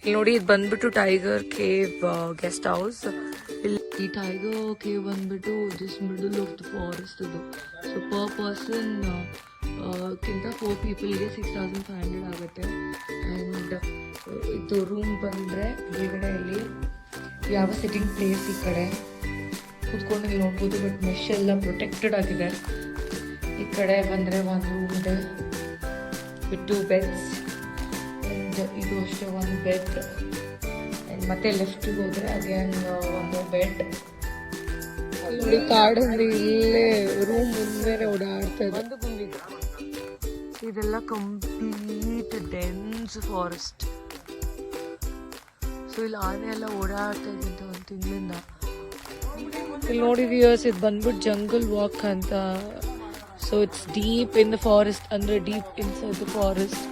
ಇಲ್ಲಿ ನೋಡಿ ಇದು ಬಂದ್ಬಿಟ್ಟು ಟೈಗರ್ ಕೇವ್ ಗೆಸ್ಟ್ ಹೌಸ್. ಇಲ್ಲಿ ಈ ಟೈಗರ್ ಕೇವ್ ಬಂದ್ಬಿಟ್ಟು just middle of the forest ಇದು. ಸೊ ಪರ್ ಪರ್ಸನ್ ಕಿಂತ 4 ಪೀಪಲ್ಗೆ 6500 ಆಗುತ್ತೆ. ಆ್ಯಂಡ್ ಇದು ರೂಮ್ ಬಂದರೆ ಹೊರಗಡೆಯಲ್ಲಿ ಯಾವ ಸಿಟ್ಟಿಂಗ್ ಪ್ಲೇಸ್ ಈ ಕಡೆ ಕೂತ್ಕೊಂಡು ಇಲ್ಲಿ ನೋಡ್ಬೋದು. ಬಟ್ ಮೆಶ್ ಎಲ್ಲ ಪ್ರೊಟೆಕ್ಟೆಡ್ ಆಗಿದೆ. ಈ ಕಡೆ ಬಂದರೆ ಒಂದು ರೂಮ್ ಇದೆ ವಿತ್ 2 ಬೆಡ್ಸ್. ಆ್ಯಂಡ್ ಇದು ಅಷ್ಟೇ ಒಂದು ಬೆಡ್. ಆ್ಯಂಡ್ ಮತ್ತೆ ಲೆಫ್ಟಿಗೆ ಹೋದರೆ ಅಗೇನ್ ಒಂದು ಬೆಡ್. ಅಲ್ಲಿ ಕಾಡಲ್ಲಿ ಇಲ್ಲೇ ರೂಮ್ ಮುಂದೆನೆ ಓಡಾಡ್ತದೆ. ಇದೆಲ್ಲ ಕಂಪ್ಲೀಟ್ ಡೆನ್ಸ್ ಫಾರೆಸ್ಟ್. ಸೊ ಇಲ್ಲಿ ಆನೆ ಎಲ್ಲ ಓಡಾಡ್ತಾ ಇದ್ದಂತ ಒಂದು ತಿಂಗಳಿಂದ. ಇಲ್ಲಿ ನೋಡಿ ವ್ಯೂಯರ್ಸ್, ಇದು ಬಂದ್ಬಿಟ್ಟು ಜಂಗಲ್ ವಾಕ್ ಅಂತ. So it's deep in the forest, ಅಂದರೆ ಡೀಪ್ ಇನ್ಸೈಡ್ ದ ಫಾರೆಸ್ಟ್.